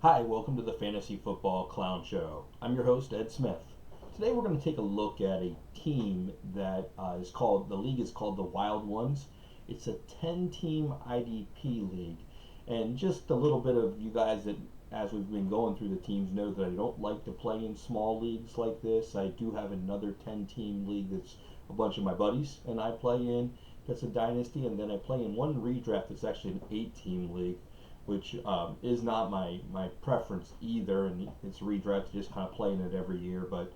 Hi, welcome to the Fantasy Football Clown Show. I'm your host, Ed Smith. Today we're going to take a look at a team that the league is called the Wild Ones. It's a 10-team IDP league. And just a little bit of you guys that, as we've been going through the teams, know that I don't like to play in small leagues like this. I do have another 10-team league that's a bunch of my buddies and I play in. That's a dynasty, and then I play in one redraft that's actually an 8-team league which is not my preference either. And it's redraft, just kind of playing it every year, but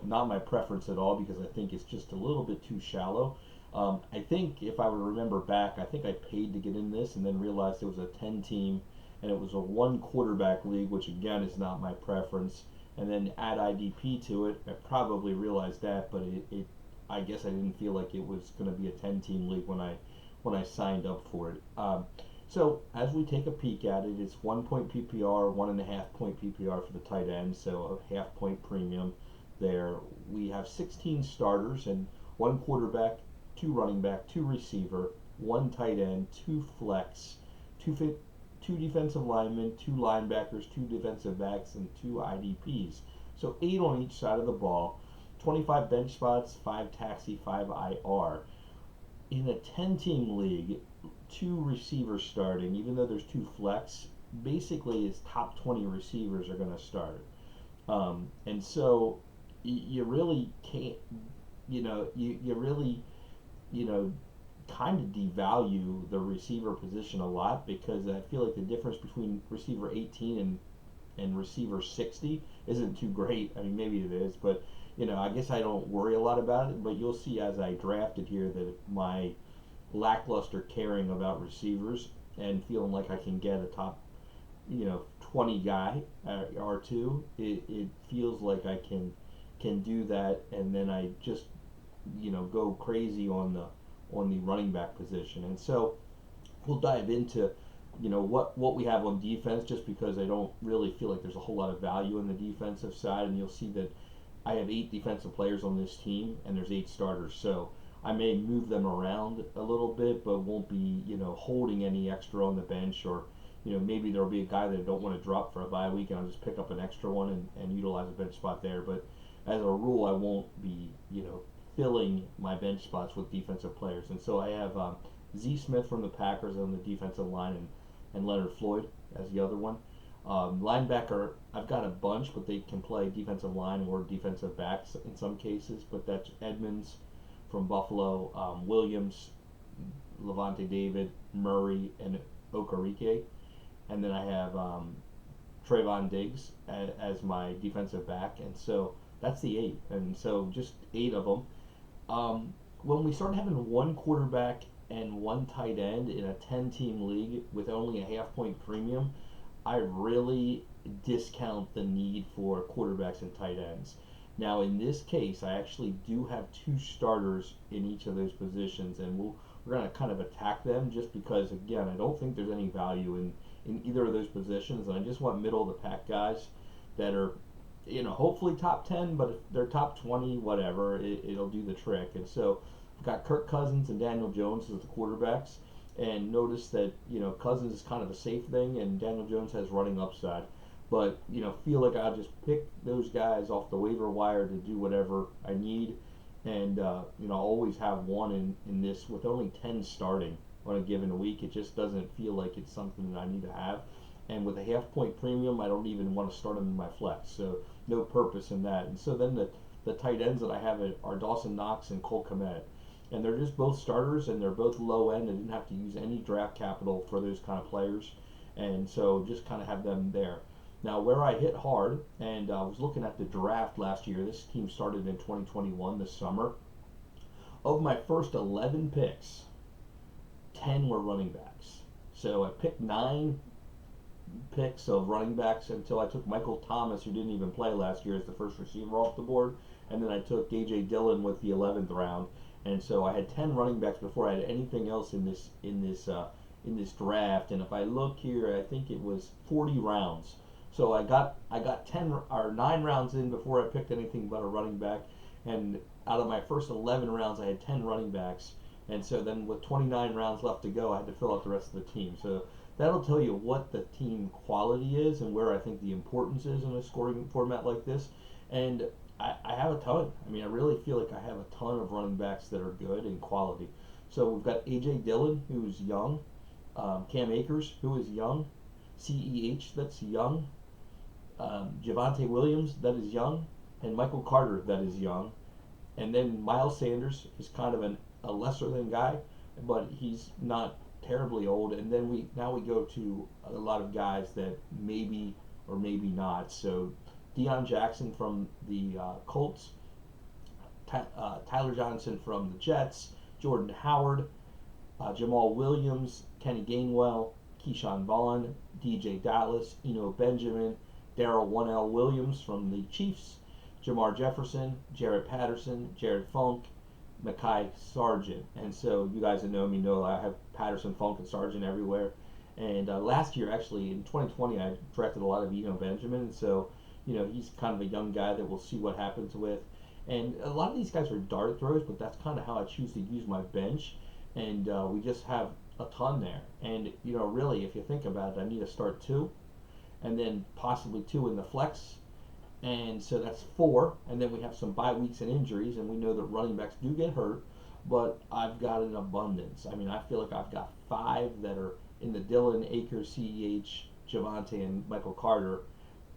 not my preference at all because I think it's just a little bit too shallow. I think if I would remember back, I think I paid to get in this and then realized it was a 10 team and it was a one quarterback league, which again is not my preference. And then add IDP to it, I probably realized that, but I guess I didn't feel like it was going to be a 10 team league when I signed up for it. So as we take a peek at it, it's 1 point PPR, 1.5 point PPR for the tight end, so a half point premium there. We have 16 starters and one quarterback, two running back, two receiver, one tight end, two flex, two defensive linemen, two linebackers, two defensive backs, and two IDPs. So 8 on each side of the ball, 25 bench spots, 5 taxi, 5 IR. In a 10-team league, two receivers starting, even though there's two flex, basically his top 20 receivers are going to start. And so you really can't, you really, you know, kind of devalue the receiver position a lot because I feel like the difference between receiver 18 and receiver 60 isn't too great. I mean, maybe it is, but I guess I don't worry a lot about it. But you'll see as I drafted here that my lackluster caring about receivers and feeling like I can get a top, 20 guy or two, it feels like I can do that, and then I just go crazy on the running back position. And so we'll dive into what we have on defense, just because I don't really feel like there's a whole lot of value in the defensive side, and you'll see that I have 8 defensive players on this team and there's 8 starters. So I may move them around a little bit, but won't be holding any extra on the bench, or maybe there'll be a guy that I don't want to drop for a bye week and I'll just pick up an extra one and utilize a bench spot there. But as a rule, I won't be filling my bench spots with defensive players. And so I have Z Smith from the Packers on the defensive line, and Leonard Floyd as the other one. Linebacker, I've got a bunch, but they can play defensive line or defensive backs in some cases. But that's Edmonds from Buffalo, Williams, Levante David, Murray, and Okereke. And then I have Trayvon Diggs as my defensive back. And so that's the 8. And so just 8 of them. When we start having one quarterback and one tight end in a 10-team league with only a half point premium, I really discount the need for quarterbacks and tight ends. Now, in this case, I actually do have 2 starters in each of those positions, and we're going to kind of attack them just because, again, I don't think there's any value in either of those positions, and I just want middle of the pack guys that are, hopefully top 10, but if they're top 20, whatever, it'll do the trick. And so I've got Kirk Cousins and Daniel Jones as the quarterbacks. And notice that Cousins is kind of a safe thing, and Daniel Jones has running upside. But feel like I'll just pick those guys off the waiver wire to do whatever I need, and I'll always have one in this with only 10 starting on a given week. It just doesn't feel like it's something that I need to have. And with a half point premium, I don't even want to start them in my flex, so no purpose in that. And so then the tight ends that I have are Dawson Knox and Cole Kmet, and they're just both starters, and they're both low end. I didn't have to use any draft capital for those kind of players, and so just kind of have them there. Now, where I hit hard, and I was looking at the draft last year. This team started in 2021 this summer. Of my first 11 picks, 10 were running backs. So I picked 9 picks of running backs until I took Michael Thomas, who didn't even play last year, as the first receiver off the board, and then I took A.J. Dillon with the 11th round. And so I had 10 running backs before I had anything else in this draft. And if I look here, I think it was 40 rounds. So I got 10 or 9 rounds in before I picked anything but a running back. And out of my first 11 rounds, I had 10 running backs. And so then with 29 rounds left to go, I had to fill out the rest of the team. So that'll tell you what the team quality is and where I think the importance is in a scoring format like this. And I have a ton. I mean, I really feel like I have a ton of running backs that are good and quality. So we've got A.J. Dillon, who's young, Cam Akers, who is young, CEH, that's young, Javonte Williams, that is young, and Michael Carter, that is young. And then Miles Sanders is kind of a lesser than guy, but he's not terribly old. And then we go to a lot of guys that maybe or maybe not. So Deion Jackson from the Colts, Tyler Johnson from the Jets, Jordan Howard, Jamal Williams, Kenny Gainwell, Keyshawn Vaughn, DJ Dallas, Eno Benjamin, Darrell 1L Williams from the Chiefs, Jamar Jefferson, Jarrett Patterson, Jared Funk, Mekhi Sargent. And so you guys that know me know I have Patterson, Funk, and Sargent everywhere. And last year, actually, in 2020, I drafted a lot of Eno Benjamin. And so, he's kind of a young guy that we'll see what happens with. And a lot of these guys are dart throws, but that's kind of how I choose to use my bench. And we just have a ton there. And, really, if you think about it, I need to start two, and then possibly two in the flex. And so that's four. And then we have some bye weeks and injuries, and we know that running backs do get hurt, but I've got an abundance. I mean, I feel like I've got five that are in the Dillon, Akers, CEH, Javonte, and Michael Carter.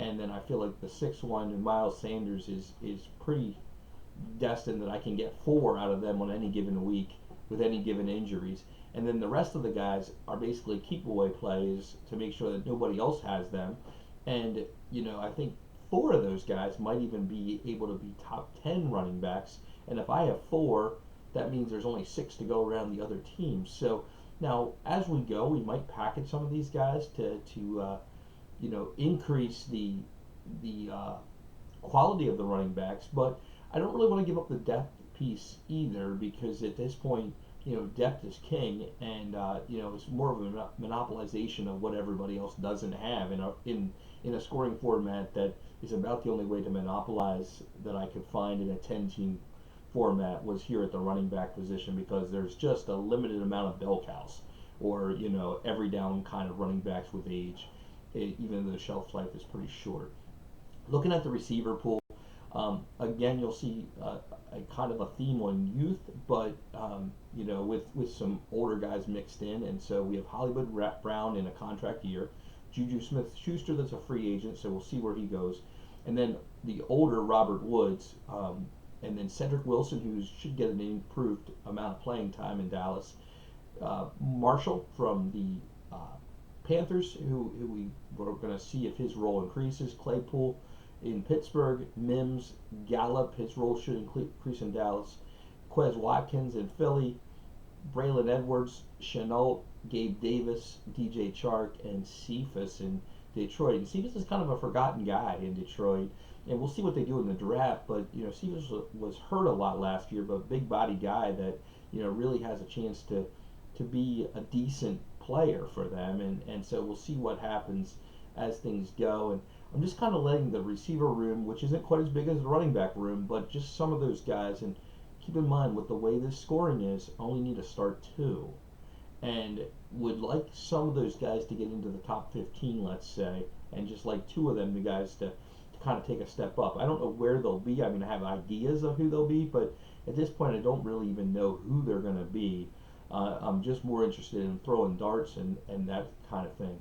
And then I feel like the sixth one, and Miles Sanders, is pretty destined that I can get four out of them on any given week with any given injuries. And then the rest of the guys are basically keep away plays to make sure that nobody else has them. And, I think four of those guys might even be able to be top 10 running backs. And if I have four, that means there's only six to go around the other teams. So now, as we go, we might package some of these guys to increase the quality of the running backs. But I don't really want to give up the depth piece either, because at this point, depth is king, and it's more of a monopolization of what everybody else doesn't have in a scoring format that is about the only way to monopolize that I could find in a 10-team format was here at the running back position, because there's just a limited amount of bell cows or every down kind of running backs with age, even though the shelf life is pretty short. Looking at the receiver pool, again, you'll see a kind of a theme on youth, but with some older guys mixed in. And so we have Hollywood Brown in a contract year, Juju Smith-Schuster, that's a free agent, so we'll see where he goes, and then the older Robert Woods, and then Cedric Wilson, who should get an improved amount of playing time in Dallas, Marshall from the Panthers, who we're going to see if his role increases, Claypool in Pittsburgh, Mims, Gallup, his role should increase in Dallas, Quez Watkins in Philly, Braylon Edwards, Chenault, Gabe Davis, DJ Chark, and Cephas in Detroit. And Cephas is kind of a forgotten guy in Detroit, and we'll see what they do in the draft. But Cephas was hurt a lot last year, but big body guy that really has a chance to be a decent player for them. And so we'll see what happens as things go. And I'm just kind of letting the receiver room, which isn't quite as big as the running back room, but just some of those guys. And keep in mind, with the way this scoring is, I only need to start two. And would like some of those guys to get into the top 15, let's say, and just like two of them, the guys to kind of take a step up. I don't know where they'll be. I mean, I have ideas of who they'll be, but at this point, I don't really even know who they're going to be. I'm just more interested in throwing darts and that kind of thing.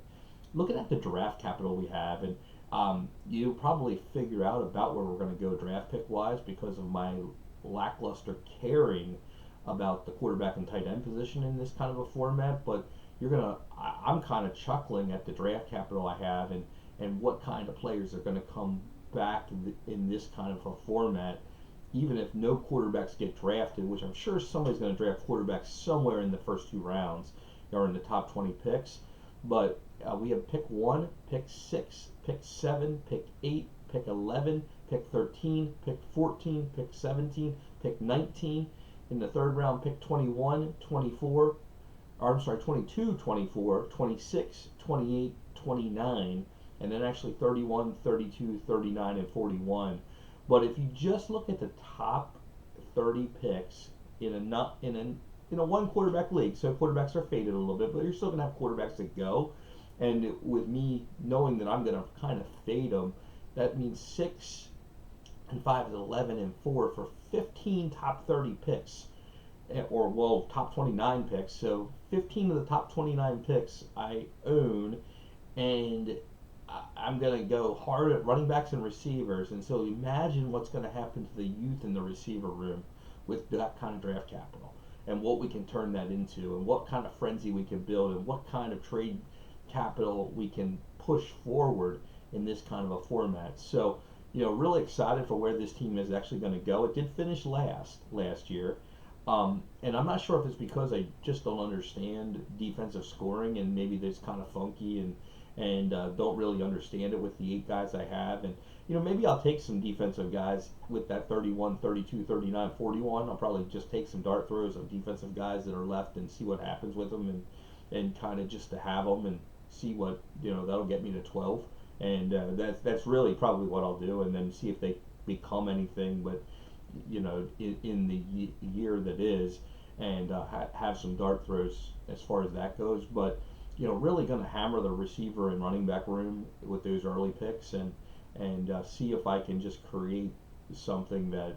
Looking at the draft capital we have, and you'll probably figure out about where we're going to go draft pick wise because of my lackluster caring about the quarterback and tight end position in this kind of a format. But I'm kind of chuckling at the draft capital I have and what kind of players are going to come back in this kind of a format, even if no quarterbacks get drafted, which I'm sure somebody's going to draft quarterbacks somewhere in the first two rounds or in the top 20 picks. But we have pick 1, pick 6, pick 7, pick 8, pick 11, pick 13, pick 14, pick 17, pick 19. In the third round, pick 21, 24, or I'm sorry, 22, 24, 26, 28, 29, and then actually 31, 32, 39, and 41. But if you just look at the top 30 picks in a one quarterback league, so quarterbacks are faded a little bit, but you're still gonna have quarterbacks that go. And with me knowing that I'm going to kind of fade them, that means 6 and 5 is 11 and 4 for 15 top 30 picks, or well, top 29 picks. So 15 of the top 29 picks I own, and I'm going to go hard at running backs and receivers. And so imagine what's going to happen to the youth in the receiver room with that kind of draft capital, and what we can turn that into, and what kind of frenzy we can build, and what kind of trade capital we can push forward in this kind of a format. So, really excited for where this team is actually going to go. It did finish last year. And I'm not sure if it's because I just don't understand defensive scoring, and maybe it's kind of funky, and don't really understand it with the 8 guys I have. And maybe I'll take some defensive guys with that 31, 32, 39, 41. I'll probably just take some dart throws of defensive guys that are left and see what happens with them, and kind of just to have them and see what that'll get me to 12. And that's really probably what I'll do, and then see if they become anything. But in the year that is, and have some dart throws as far as that goes. But really going to hammer the receiver and running back room with those early picks, and see if I can just create something that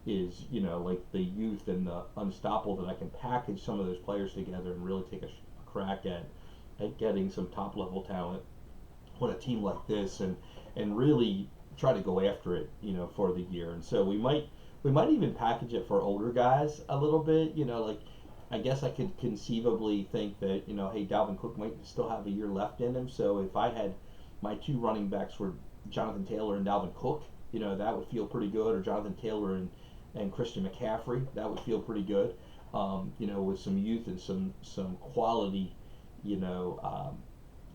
is like the youth and the unstoppable, that I can package some of those players together and really take a crack at getting some top level talent on a team like this, and really try to go after it for the year. And so we might even package it for older guys a little bit. Like, I guess I could conceivably think that hey, Dalvin Cook might still have a year left in him. So if I had my 2 running backs were Jonathan Taylor and Dalvin Cook, that would feel pretty good. Or Jonathan Taylor and Christian McCaffrey, that would feel pretty good. With some youth and some quality,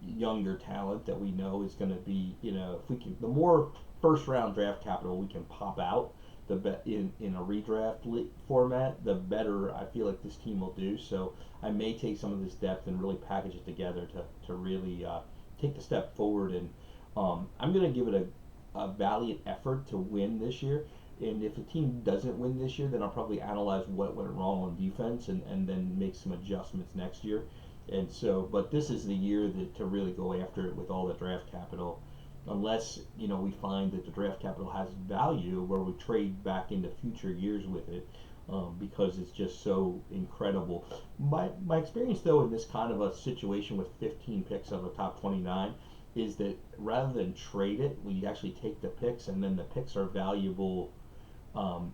younger talent that we know is going to be, if we can, the more first round draft capital we can pop out, in a redraft format, the better I feel like this team will do. So I may take some of this depth and really package it together to really take the step forward. And I'm going to give it a valiant effort to win this year. And if a team doesn't win this year, then I'll probably analyze what went wrong on defense, and then make some adjustments next year. And so, but this is the year to really go after it with all the draft capital, unless we find that the draft capital has value where we trade back into future years with it, because it's just so incredible. My experience, though, in this kind of a situation with 15 picks of the top 29 is that rather than trade it, we actually take the picks, and then the picks are valuable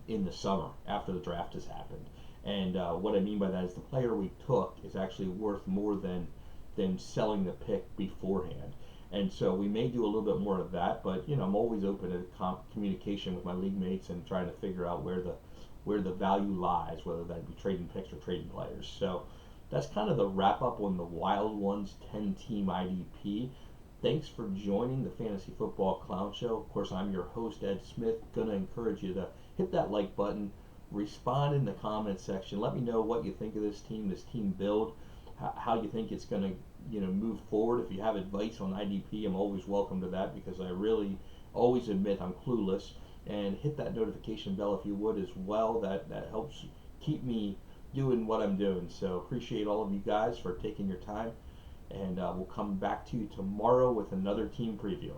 in the summer after the draft has happened. And what I mean by that is the player we took is actually worth more than selling the pick beforehand. And so we may do a little bit more of that, but I'm always open to communication with my league mates and trying to figure out where the value lies, whether that be trading picks or trading players. So that's kind of the wrap up on the Wild Ones 10 team IDP. Thanks for joining the Fantasy Football Clown Show. Of course, I'm your host, Ed Smith. Gonna encourage you to hit that like button, respond in the comments section. Let me know what you think of this team build, how you think it's gonna move forward. If you have advice on IDP, I'm always welcome to that, because I really always admit I'm clueless. And hit that notification bell if you would as well. That helps keep me doing what I'm doing. So appreciate all of you guys for taking your time, and we'll come back to you tomorrow with another team preview.